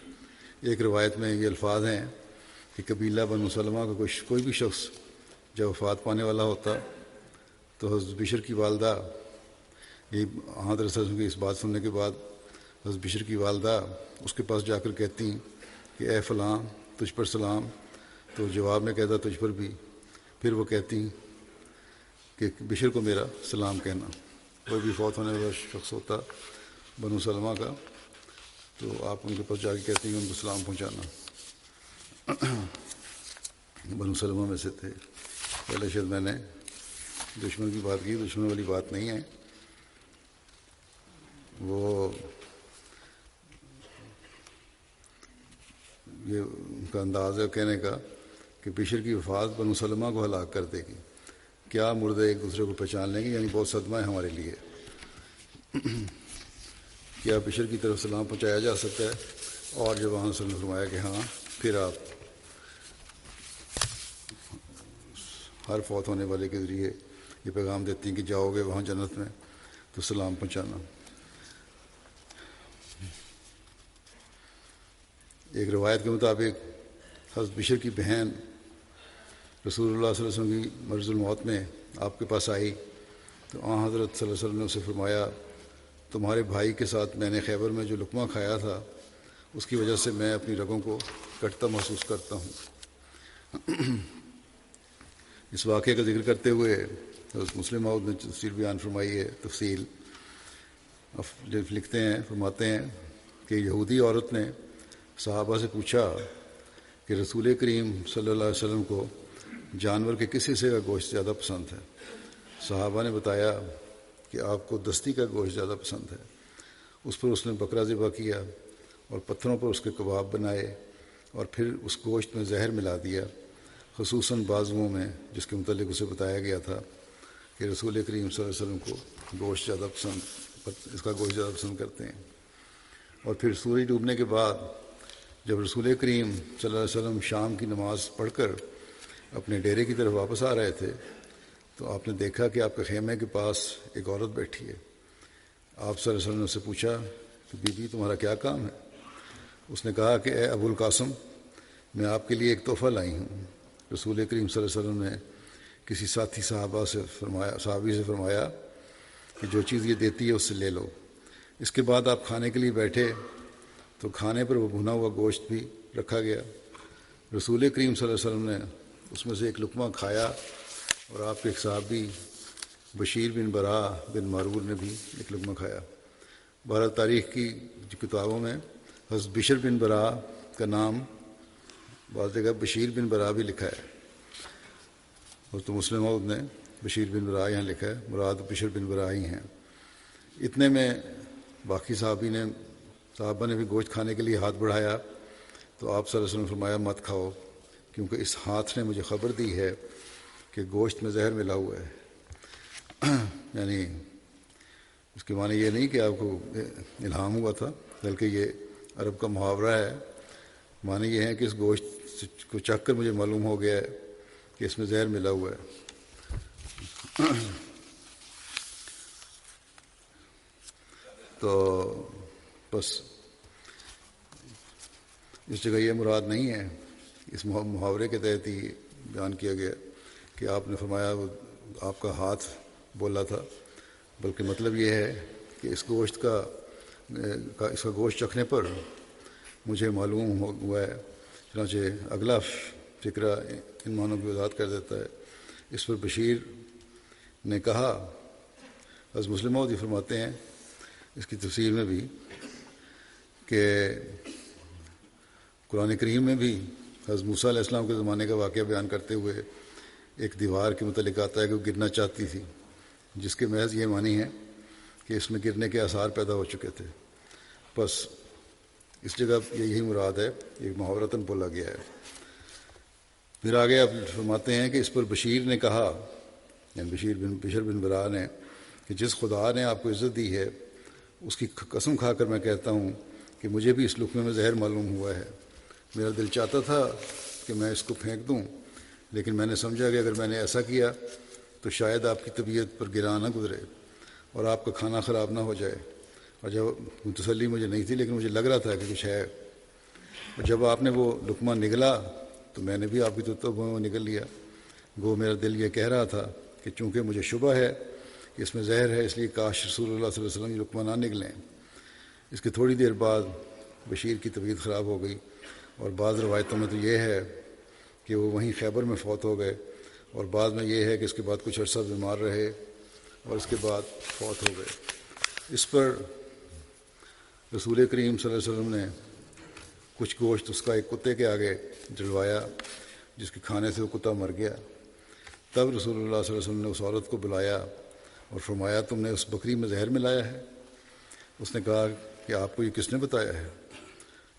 ایک روایت میں یہ الفاظ ہیں کہ قبیلہ بنو سلمہ کا کوئی بھی شخص جب وفات پانے والا ہوتا تو حضرت بشر کی والدہ، یہ حضرت صلی اللہ علیہ وسلم کی اس بات سننے کے بعد حضرت بشر کی والدہ اس کے پاس جا کر کہتی کہ اے فلاں تجھ پر سلام، تو جواب میں کہتا تجھ پر بھی، پھر وہ کہتی کہ بشر کو میرا سلام کہنا۔ کوئی بھی فوت ہونے والا شخص ہوتا بنو سلمہ کا تو آپ ان کے پاس جا کے کہتے ہیں کہ ان کو سلام پہنچانا. بنو سلمہ میں سے تھے. پہلے شاید میں نے دشمن کی بات کی، دشمن والی بات نہیں ہے. وہ یہ ان کا انداز ہے کہنے کا کہ بشر کی وفات بنو سلمہ کو ہلاک کر دے گی. کیا مردے ایک دوسرے کو پہچان لیں گے، یعنی بہت صدمہ ہے ہمارے لیے. کیا بشر کی طرف سلام پہنچایا جا سکتا ہے؟ اور جب وہاں سے فرمایا کہ ہاں، پھر آپ ہر فوت ہونے والے کے ذریعے یہ پیغام دیتی ہیں کہ جاؤ گے وہاں جنت میں تو سلام پہنچانا. ایک روایت کے مطابق حضرت بشر کی بہن رسول اللہ صلی اللہ علیہ وسلم کی مرض الموت میں آپ کے پاس آئی تو حضرت صلی اللہ علیہ وسلم نے اسے فرمایا تمہارے بھائی کے ساتھ میں نے خیبر میں جو لقمہ کھایا تھا اس کی وجہ سے میں اپنی رگوں کو کٹتا محسوس کرتا ہوں. اس واقعے کا ذکر کرتے ہوئے حضرت مسلم موعود نے تفصیل بیان فرمائی ہے. تفصیل لکھتے ہیں، فرماتے ہیں کہ یہودی عورت نے صحابہ سے پوچھا کہ رسول کریم صلی اللہ علیہ وسلم کو جانور کے کس حصے کا گوشت زیادہ پسند ہے؟ صحابہ نے بتایا کہ آپ کو دستی کا گوشت زیادہ پسند ہے. اس پر اس نے بکرا ذبح کیا اور پتھروں پر اس کے کباب بنائے اور پھر اس گوشت میں زہر ملا دیا، خصوصاً بازوؤں میں، جس کے متعلق اسے بتایا گیا تھا کہ رسول کریم صلی اللہ علیہ وسلم کو گوشت زیادہ اس کا گوشت زیادہ پسند کرتے ہیں. اور پھر سورج ڈوبنے کے بعد جب رسول کریم صلی اللہ علیہ وسلم شام کی نماز پڑھ کر اپنے ڈیرے کی طرف واپس آ رہے تھے تو آپ نے دیکھا کہ آپ کے خیمے کے پاس ایک عورت بیٹھی ہے. آپ صلی اللہ علیہ وسلم نے اسے پوچھا کہ بی بی تمہارا کیا کام ہے؟ اس نے کہا کہ اے ابو القاسم، میں آپ کے لیے ایک تحفہ لائی ہوں. رسول کریم صلی اللہ علیہ وسلم نے کسی ساتھی صحابی سے فرمایا کہ جو چیز یہ دیتی ہے اس سے لے لو. اس کے بعد آپ کھانے کے لیے بیٹھے تو کھانے پر وہ بھنا ہوا گوشت بھی رکھا گیا. رسول کریم صلی اللہ علیہ وسلم نے اس میں سے ایک لقمہ کھایا اور آپ کے ایک صحابی بشیر بن برا بن معرور نے بھی ایک لقمہ کھایا. بہرحال تاریخ کی کتابوں میں حضرت بشر بن برا کا نام بعض جگہ بشیر بن برا بھی لکھا ہے. حضرت مسلم موعود نے بشیر بن برا یہاں لکھا ہے، مراد بشر بن برا ہی ہیں. اتنے میں باقی صحابہ نے بھی گوشت کھانے کے لیے ہاتھ بڑھایا تو آپ صلی اللہ علیہ وسلم نے فرمایا مت کھاؤ، کیونکہ اس ہاتھ نے مجھے خبر دی ہے کہ گوشت میں زہر ملا ہوا ہے. یعنی اس کے معنی یہ نہیں کہ آپ کو الہام ہوا تھا، بلکہ یہ عرب کا محاورہ ہے. معنی یہ ہے کہ اس گوشت کو چکھ کر مجھے معلوم ہو گیا ہے کہ اس میں زہر ملا ہوا ہے. تو بس اس جگہ یہ مراد نہیں ہے، اس محاورے کے تحت ہی بیان کیا گیا کہ آپ نے فرمایا وہ آپ کا ہاتھ بولا تھا، بلکہ مطلب یہ ہے کہ اس کا گوشت چکھنے پر مجھے معلوم ہوا ہے. چنانچہ اگلا فقرہ ان معنوں کی وضاحت کر دیتا ہے. اس پر بشیر نے کہا، حضرت مسلم موعود یہ فرماتے ہیں اس کی تفسیر میں بھی کہ قرآن کریم میں بھی حضرت موسیٰ علیہ السلام کے زمانے کا واقعہ بیان کرتے ہوئے ایک دیوار کے متعلق آتا ہے کہ وہ گرنا چاہتی تھی، جس کے محض یہ معنی ہے کہ اس میں گرنے کے آثار پیدا ہو چکے تھے. بس اس جگہ یہی مراد ہے، ایک محاورتاً بولا گیا ہے. پھر آگے آپ فرماتے ہیں کہ اس پر بشیر نے کہا، یعنی بشر بن برا نے، کہ جس خدا نے آپ کو عزت دی ہے اس کی قسم کھا کر میں کہتا ہوں کہ مجھے بھی اس لقمے میں زہر معلوم ہوا ہے. میرا دل چاہتا تھا کہ میں اس کو پھینک دوں، لیکن میں نے سمجھا کہ اگر میں نے ایسا کیا تو شاید آپ کی طبیعت پر گراں نہ گزرے اور آپ کا کھانا خراب نہ ہو جائے. اور جب تسلی مجھے نہیں تھی، لیکن مجھے لگ رہا تھا کہ کچھ ہے. اور جب آپ نے وہ لقمہ نگلا تو میں نے بھی آپ کی توبہ میں نگل لیا. گو میرا دل یہ کہہ رہا تھا کہ چونکہ مجھے شبہ ہے کہ اس میں زہر ہے، اس لیے کاش رسول اللہ صلی اللہ علیہ وسلم یہ لقمہ نہ نگلیں. اس کے تھوڑی دیر بعد بشیر کی طبیعت خراب ہو گئی، اور بعض روایتوں میں تو یہ ہے کہ وہ وہیں خیبر میں فوت ہو گئے، اور بعد میں یہ ہے کہ اس کے بعد کچھ عرصہ بیمار رہے اور اس کے بعد فوت ہو گئے۔ اس پر رسول کریم صلی اللہ علیہ وسلم نے کچھ گوشت اس کا ایک کتے کے آگے ڈلوایا، جس کے کھانے سے وہ کتا مر گیا۔ تب رسول اللہ صلی اللہ علیہ وسلم نے اس عورت کو بلایا اور فرمایا تم نے اس بکری میں زہر ملایا ہے؟ اس نے کہا کہ آپ کو یہ کس نے بتایا ہے؟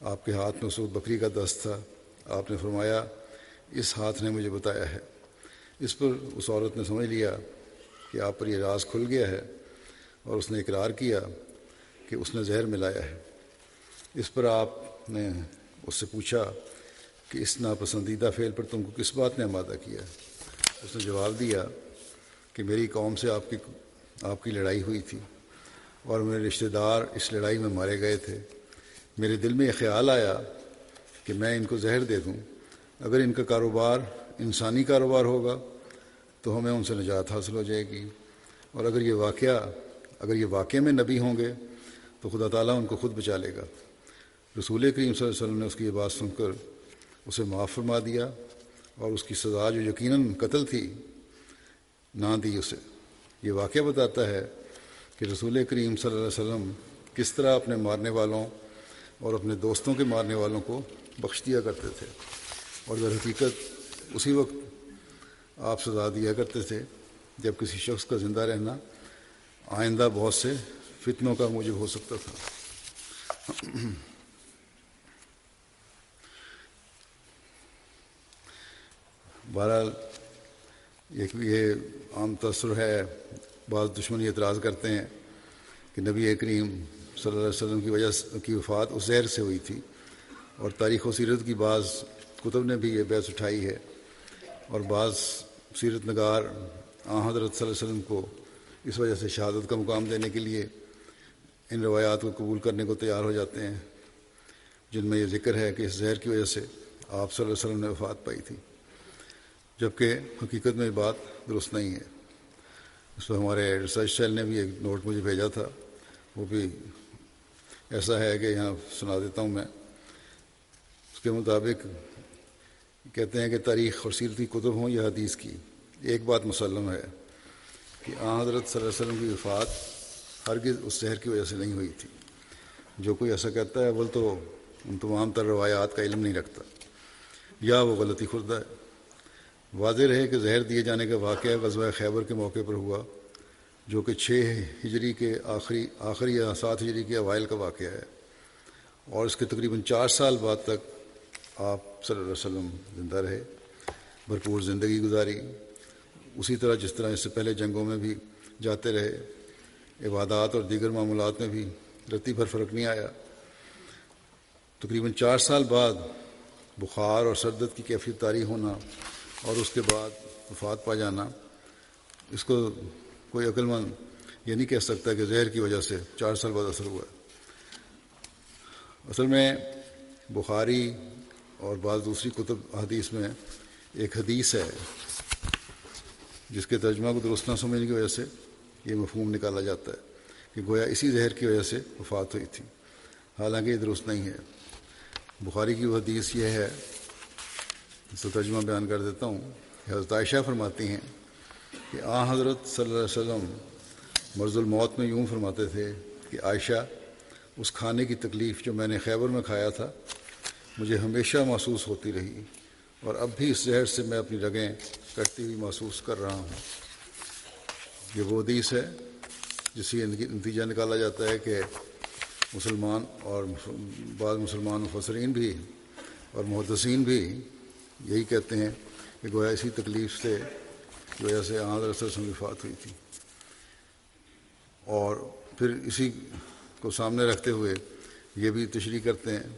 آپ کے ہاتھ میں اس وقت بکری کا دست تھا۔ آپ نے فرمایا اس ہاتھ نے مجھے بتایا ہے۔ اس پر اس عورت نے سمجھ لیا کہ آپ پر یہ راز کھل گیا ہے، اور اس نے اقرار کیا کہ اس نے زہر ملایا ہے۔ اس پر آپ نے اس سے پوچھا کہ اس ناپسندیدہ فعل پر تم کو کس بات نے آمادہ کیا؟ اس نے جواب دیا کہ میری قوم سے آپ کی لڑائی ہوئی تھی، اور میرے رشتہ دار اس لڑائی میں مارے گئے تھے۔ میرے دل میں یہ خیال آیا کہ میں ان کو زہر دے دوں، اگر ان کا کاروبار انسانی کاروبار ہوگا تو ہمیں ان سے نجات حاصل ہو جائے گی، اور اگر یہ واقعے میں نبی ہوں گے تو خدا تعالیٰ ان کو خود بچا لے گا۔ رسول کریم صلی اللہ علیہ وسلم نے اس کی یہ بات سن کر اسے معاف فرما دیا، اور اس کی سزا جو یقیناً قتل تھی نہ دی اسے۔ یہ واقعہ بتاتا ہے کہ رسول کریم صلی اللہ علیہ وسلم کس طرح اپنے مارنے والوں اور اپنے دوستوں کے مارنے والوں کو بخش دیا کرتے تھے، اور در حقیقت اسی وقت آپ سزا دیا کرتے تھے جب کسی شخص کا زندہ رہنا آئندہ بہت سے فتنوں کا موجب ہو سکتا تھا۔ بہرحال یہ عام تاثر ہے، بعض دشمنی اعتراض کرتے ہیں کہ نبی کریم صلی اللہ علیہ وسلم کی وجہ کی وفات اس زہر سے ہوئی تھی، اور تاریخ و سیرت کی بعض کتب نے بھی یہ بحث اٹھائی ہے، اور بعض سیرت نگار حضرت صلی اللہ علیہ وسلم کو اس وجہ سے شہادت کا مقام دینے کے لیے ان روایات کو قبول کرنے کو تیار ہو جاتے ہیں، جن میں یہ ذکر ہے کہ اس زہر کی وجہ سے آپ صلی اللہ علیہ وسلم نے وفات پائی تھی، جبکہ حقیقت میں یہ بات درست نہیں ہے۔ اس پر ہمارے ریسرچ سیل نے بھی ایک نوٹ مجھے بھیجا تھا، وہ بھی ایسا ہے کہ یہاں سنا دیتا ہوں میں۔ اس کے مطابق کہتے ہیں کہ تاریخ اور سیرتی کتب ہوں یا حدیث کی، ایک بات مسلم ہے کہ حضرت صلی اللہ علیہ وسلم کی وفات ہرگز اس زہر کی وجہ سے نہیں ہوئی تھی۔ جو کوئی ایسا کہتا ہے اول تو ان تمام تر روایات کا علم نہیں رکھتا، یا وہ غلطی خوردہ ہے۔ واضح رہے کہ زہر دیے جانے کا واقعہ غزوہ خیبر کے موقع پر ہوا، جو کہ 6 ہجری کے آخری یا 7 ہجری کے اوائل کا واقعہ ہے، اور اس کے تقریباً 4 سال بعد تک آپ صلی اللہ علیہ وسلم زندہ رہے، بھرپور زندگی گزاری، اسی طرح جس طرح اس سے پہلے جنگوں میں بھی جاتے رہے، عبادات اور دیگر معمولات میں بھی رتی بھر فرق نہیں آیا۔ تقریباً 4 سال بعد بخار اور سردرد کی کیفیت طاری ہونا اور اس کے بعد وفات پا جانا، اس کو کوئی عقل مند یہ نہیں کہہ سکتا کہ زہر کی وجہ سے 4 سال بعد اثر ہوا ہے۔ اصل میں بخاری اور بعض دوسری کتب حدیث میں ایک حدیث ہے جس کے ترجمہ کو درست نہ سمجھنے کی وجہ سے یہ مفہوم نکالا جاتا ہے کہ گویا اسی زہر کی وجہ سے وفات ہوئی تھی، حالانکہ یہ درست نہیں ہے۔ بخاری کی وہ حدیث یہ ہے، اس کا ترجمہ بیان کر دیتا ہوں۔ حضرت عائشہ فرماتی ہیں کہ حضرت صلی اللہ علیہ وسلم مرض الموت میں یوں فرماتے تھے کہ عائشہ، اس کھانے کی تکلیف جو میں نے خیبر میں کھایا تھا مجھے ہمیشہ محسوس ہوتی رہی، اور اب بھی اس زہر سے میں اپنی رگیں کٹتی ہوئی محسوس کر رہا ہوں۔ یہ وہ حدیث ہے جس سے نتیجہ نکالا جاتا ہے کہ مسلمان اور بعض مسلمان مفسرین بھی اور محدثین بھی یہی کہتے ہیں کہ گویا اسی تکلیف سے کی وجہ سے حضرت صلی اللہ علیہ وسلم کی وفات ہوئی تھی، اور پھر اسی کو سامنے رکھتے ہوئے یہ بھی تشریح کرتے ہیں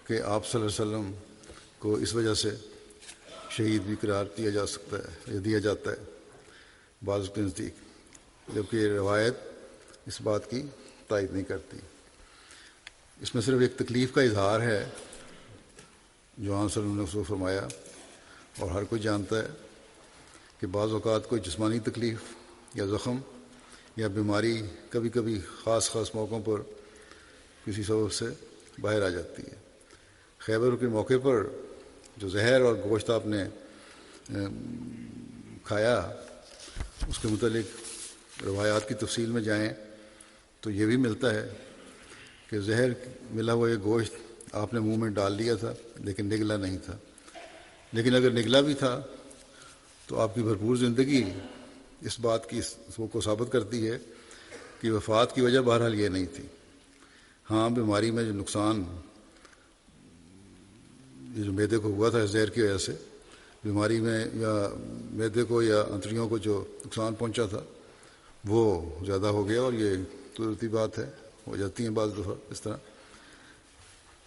کہ آپ صلی اللہ علیہ وسلم کو اس وجہ سے شہید بھی قرار دیا جا سکتا ہے یا دیا جاتا ہے بعض کے نزدیک، جبکہ یہ روایت اس بات کی تائید نہیں کرتی۔ اس میں صرف ایک تکلیف کا اظہار ہے جو صلی اللہ علیہ وسلم نے اس کو فرمایا، اور ہر کوئی جانتا ہے کہ بعض اوقات کوئی جسمانی تکلیف یا زخم یا بیماری کبھی کبھی خاص موقعوں پر کسی سبب سے باہر آ جاتی ہے۔ خیبر کے موقع پر جو زہر اور گوشت آپ نے کھایا، اس کے متعلق روایات کی تفصیل میں جائیں تو یہ بھی ملتا ہے کہ زہر ملا ہوا یہ گوشت آپ نے منہ میں ڈال لیا تھا لیکن نگلا نہیں تھا، لیکن اگر نگلا بھی تھا تو آپ کی بھرپور زندگی اس بات کی کو ثابت کرتی ہے کہ وفات کی وجہ بہرحال یہ نہیں تھی۔ ہاں بیماری میں جو نقصان یہ جو معدے کو ہوا تھا زہر کی وجہ سے، بیماری میں یا معدے کو یا انتڑیوں کو جو نقصان پہنچا تھا وہ زیادہ ہو گیا، اور یہ قدرتی بات ہے، ہو جاتی ہیں بعض دفعہ اس طرح۔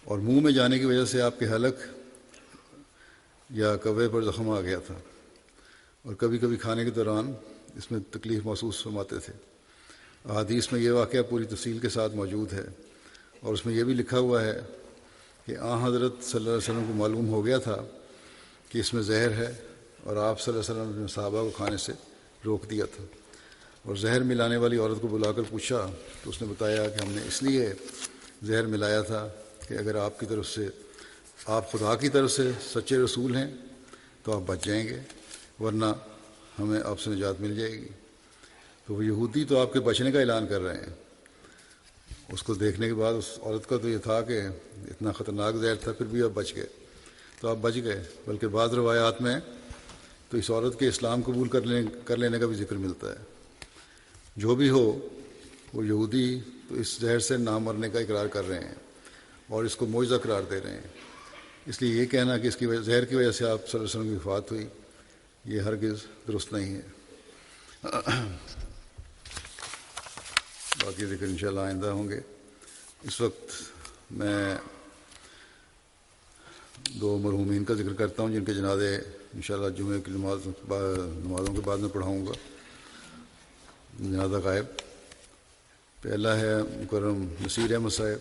اور منہ میں جانے کی وجہ سے آپ کے حلق یا کوے پر زخم آ گیا تھا، اور کبھی کبھی کھانے کے دوران اس میں تکلیف محسوس فرماتے تھے۔ احادیث میں یہ واقعہ پوری تفصیل کے ساتھ موجود ہے، اور اس میں یہ بھی لکھا ہوا ہے کہ حضرت صلی اللہ علیہ وسلم کو معلوم ہو گیا تھا کہ اس میں زہر ہے، اور آپ صلی اللہ علیہ وسلم نے صحابہ کو کھانے سے روک دیا تھا۔ اور زہر ملانے والی عورت کو بلا کر پوچھا تو اس نے بتایا کہ ہم نے اس لیے زہر ملایا تھا کہ اگر آپ کی طرف سے، آپ خدا کی طرف سے سچے رسول ہیں تو آپ بچ جائیں گے، ورنہ ہمیں آپ سے نجات مل جائے گی۔ تو وہ یہودی تو آپ کے بچنے کا اعلان کر رہے ہیں۔ اس کو دیکھنے کے بعد اس عورت کا تو یہ تھا کہ اتنا خطرناک زہر تھا، پھر بھی آپ بچ گئے، تو آپ بچ گئے۔ بلکہ بعض روایات میں تو اس عورت کے اسلام قبول کر لینے کا بھی ذکر ملتا ہے۔ جو بھی ہو، وہ یہودی تو اس زہر سے نہ مرنے کا اقرار کر رہے ہیں اور اس کو معجزہ قرار دے رہے ہیں۔ اس لیے یہ کہنا کہ اس کی زہر کی وجہ سے آپ صلی اللہ علیہ وسلم کی وفات ہوئی، یہ ہرگز درست نہیں ہے۔ باقی ذکر انشاءاللہ آئندہ ہوں گے۔ اس وقت میں دو مرحومین کا ذکر کرتا ہوں جن کے جنازے انشاءاللہ جمعہ کی نمازوں کے بعد میں پڑھاؤں گا۔ جنازہ غائب پہلا ہے مکرم نصیر احمد صاحب،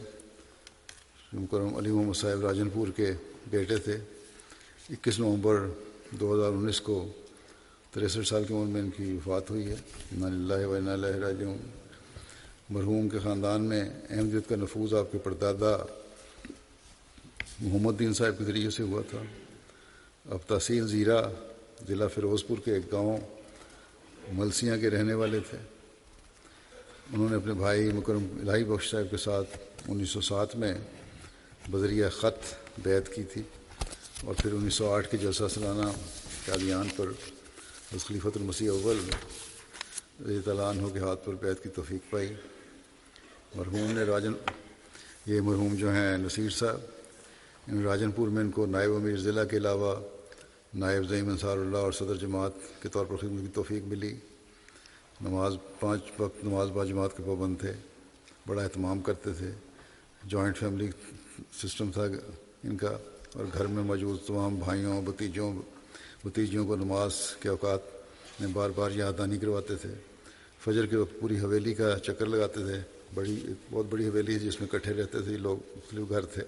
مکرم علی محمد صاحب راجن پور کے بیٹے تھے۔ 21 نومبر 2019 کو 63 سال کی عمر میں ان کی وفات ہوئی ہے۔ انا للہ و انا الیہ راجعون۔ مرحوم کے خاندان میں احمدیت کا نفوذ آپ کے پردادا محمد دین صاحب کے ذریعے سے ہوا تھا۔ اب تحصیل زیرہ ضلع فیروز پور کے ایک گاؤں ملسیاں کے رہنے والے تھے۔ انہوں نے اپنے بھائی مکرم الہی بخش صاحب کے ساتھ 1907 میں بذریعہ خط بیعت کی تھی، اور پھر 1908 کے جلسہ سالانہ قادیان پر حضرت خلیفۃ المسیح اول رضی اللہ عنہ کے ہاتھ پر بیعت کی توفیق پائی۔ مرحوم نے یہ مرحوم جو ہیں نصیر صاحب، راجن پور میں ان کو نائب امیر ضلع کے علاوہ نائب زعیم انصار اللہ اور صدر جماعت کے طور پر خدمت کی توفیق ملی۔ 5 وقت نماز با جماعت کے پابند تھے، بڑا اہتمام کرتے تھے۔ جوائنٹ فیملی سسٹم تھا ان کا، اور گھر میں موجود تمام بھائیوں بھتیجیوں کو نماز کے اوقات میں بار بار یاد دہانی کرواتے تھے۔ فجر کے وقت پوری حویلی کا چکر لگاتے تھے۔ بہت بڑی حویلی ہے جس میں اکٹھے رہتے تھے لوگ، مختلف گھر تھے،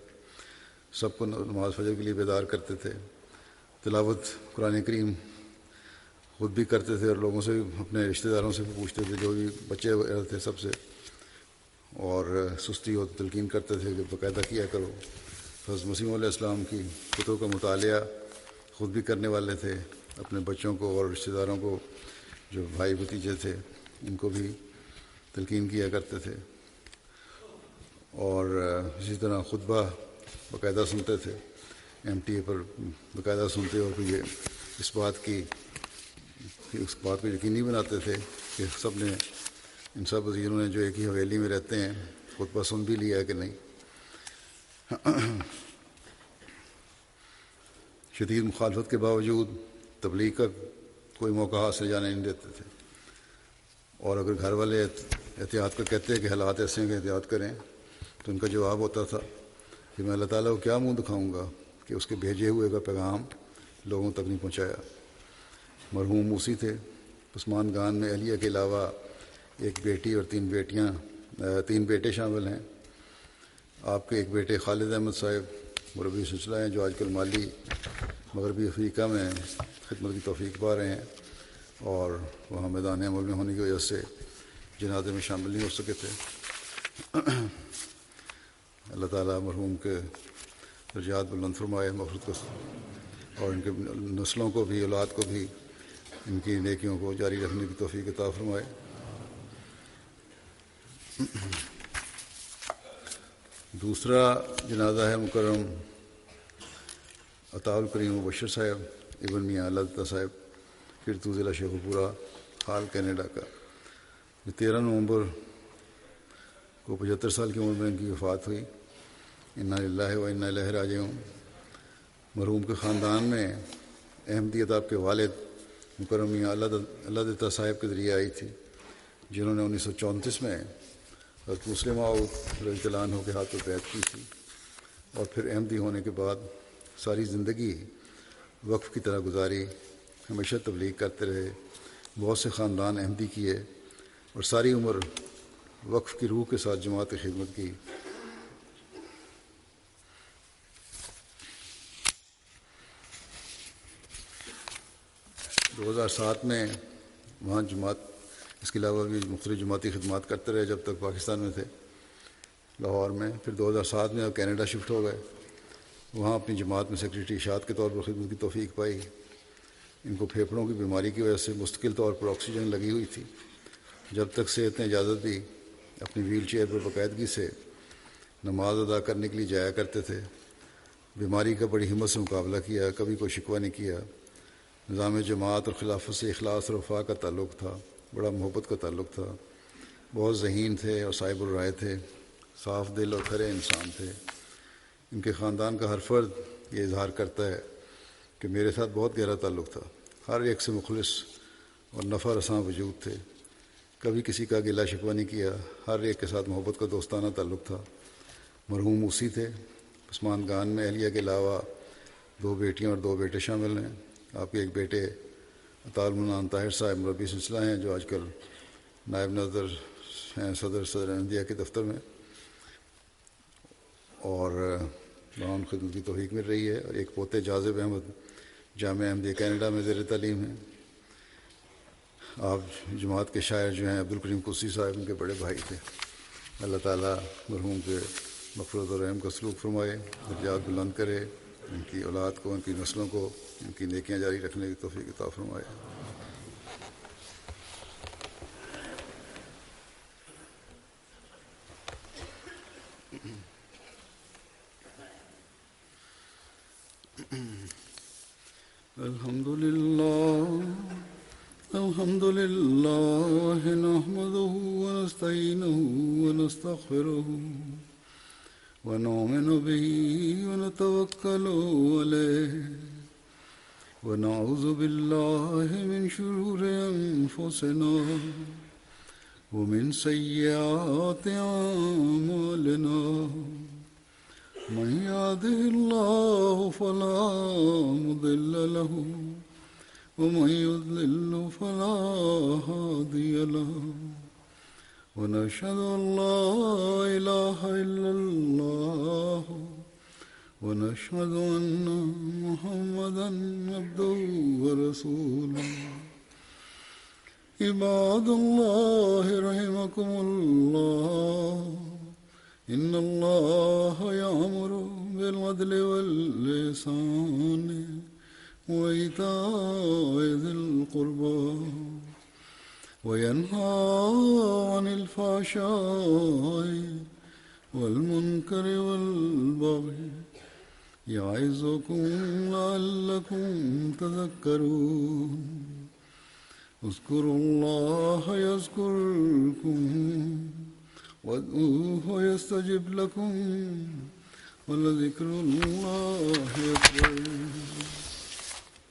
سب کو نماز فجر کے لیے بیدار کرتے تھے۔ تلاوت قرآن کریم خود بھی کرتے تھے، اور لوگوں سے بھی، اپنے رشتہ داروں سے بھی پوچھتے تھے، جو بھی بچے وغیرہ تھے سب سے، اور سستی ہو تو تلقین کرتے تھے کہ باقاعدہ کیا کرو۔ حضرت مسیح علیہ السلام کی کتب کا مطالعہ خود بھی کرنے والے تھے، اپنے بچوں کو اور رشتہ داروں کو، جو بھائی بھتیجے تھے ان کو بھی تلقین کیا کرتے تھے، اور اسی طرح خطبہ باقاعدہ سنتے تھے، ایم ٹی اے پر باقاعدہ سنتے، اور پھر اس بات کو یقینی بناتے تھے کہ سب نے، ان سب وزیروں نے جو ایک ہی حویلی میں رہتے ہیں، خطبہ سن بھی لیا ہے کہ نہیں۔ شدید مخالفت کے باوجود تبلیغ کا کوئی موقع ہاتھ سے جانے نہیں دیتے تھے، اور اگر گھر والے احتیاط کا کہتے ہیں کہ حالات ایسے ہیں کہ احتیاط کریں، تو ان کا جواب ہوتا تھا کہ میں اللہ تعالیٰ کو کیا منہ دکھاؤں گا کہ اس کے بھیجے ہوئے کا پیغام لوگوں تک نہیں پہنچایا۔ مرحوم موسی تھے۔ عثمان گان میں اہلیہ کے علاوہ ایک بیٹی اور 3 بیٹے شامل ہیں۔ آپ کے ایک بیٹے خالد احمد صاحب مربی سلسلہ ہیں، جو آج کل مالی مغربی افریقہ میں خدمت کی توفیق پا رہے ہیں، اور وہاں میدان عمل میں ہونے کی وجہ سے جنازے میں شامل نہیں ہو سکے تھے۔ اللہ تعالیٰ مرحوم کے درجات بلند فرمائے، مغفرت کو، اور ان کے نسلوں کو بھی، اولاد کو بھی ان کی نیکیوں کو جاری رکھنے کی توفیق عطا فرمائے۔ دوسرا جنازہ ہے مکرم عطاء الکریم مبشر صاحب ابن میاں اللہ صاحب کرتو ضلع شیخوپورہ حال کینیڈا کا۔ 13 نومبر کو 75 سال کی عمر میں ان کی وفات ہوئی۔ انا للہ و انا الیہ راجعون۔ مرحوم کے خاندان میں احمدیت آپ کے والد مکرم میاں اللہ دتا صاحب کے ذریعے آئی تھی، جنہوں نے 1934 میں حضرت مسلم رضی اللہ عنہ کے ہاتھوں بیعت کی تھی، اور پھر احمدی ہونے کے بعد ساری زندگی وقف کی طرح گزاری، ہمیشہ تبلیغ کرتے رہے، بہت سے خاندان احمدی کیے اور ساری عمر وقف کی روح کے ساتھ جماعت کی خدمت کی۔ دو 2007 میں وہاں جماعت، اس کے علاوہ بھی مختلف جماعتی خدمات کرتے رہے جب تک پاکستان میں تھے لاہور میں۔ پھر 2007 میں اب کینیڈا شفٹ ہو گئے، وہاں اپنی جماعت میں سیکریٹری اشاعت کے طور پر خدمت کی توفیق پائی۔ ان کو پھیپھڑوں کی بیماری کی وجہ سے مستقل طور پر آکسیجن لگی ہوئی تھی۔ جب تک صحت نے اجازت دی اپنی ویل چیئر پر باقاعدگی سے نماز ادا کرنے کے لیے جایا کرتے تھے۔ بیماری کا بڑی ہمت سے مقابلہ کیا، کبھی کوئی شکوہ نہیں کیا۔ نظام جماعت اور خلافت سے اخلاص اور وفا کا تعلق تھا، بڑا محبت کا تعلق تھا۔ بہت ذہین تھے اور صاحب الرائے تھے، صاف دل اور کھرے انسان تھے۔ ان کے خاندان کا ہر فرد یہ اظہار کرتا ہے کہ میرے ساتھ بہت گہرا تعلق تھا، ہر ایک سے مخلص اور نفع رساں وجود تھے، کبھی کسی کا گلہ شکوہ نہیں کیا، ہر ایک کے ساتھ محبت کا دوستانہ تعلق تھا۔ مرحوم موسی تھے۔ پسماندگان میں اہلیہ کے علاوہ 2 بیٹیاں اور 2 بیٹے شامل ہیں۔ آپ کے ایک بیٹے عطاء المنان طاہر صاحب مربی سلسلہ ہیں، جو آج کل نائب نظر ہیں صدر احمدیہ کے دفتر میں، اور وہاں خدمت کی توفیق مل رہی ہے۔ اور ایک پوتے جاذب احمد جامعہ احمدیہ کینیڈا میں زیر تعلیم ہیں۔ آپ جماعت کے شاعر جو ہیں عبدالکریم قدسی صاحب ان کے بڑے بھائی تھے۔ اللہ تعالیٰ مرحوم کے مغفرت و رحم کا سلوک فرمائے، درجات بلند کرے، ان کی اولاد کو، ان کی نسلوں کو ان کی نیکیاں جاری رکھنے کی توفیق عطا فرمائے۔ الحمد لله نحمده ونستعينه ونستغفره ونؤمن به ونتوكل عليه ونعوذ بالله من شرور أنفسنا ومن سيئات أعمالنا من يهده الله فلا مضل له ومن يضلل فلا هادي له ونشهد أن لا إله إلا الله ونشهد أن محمدا عبده ورسوله عباد الله رحمكم الله إن الله يأمر بالعدل والإحسان وإيتاء ذي القربى وينهى عن الفحشاء والمنكر والبغي يعظكم لعلكم تذكرون اذكروا الله يذكركم وادعوه يستجب لكم ولذكر الله أكبر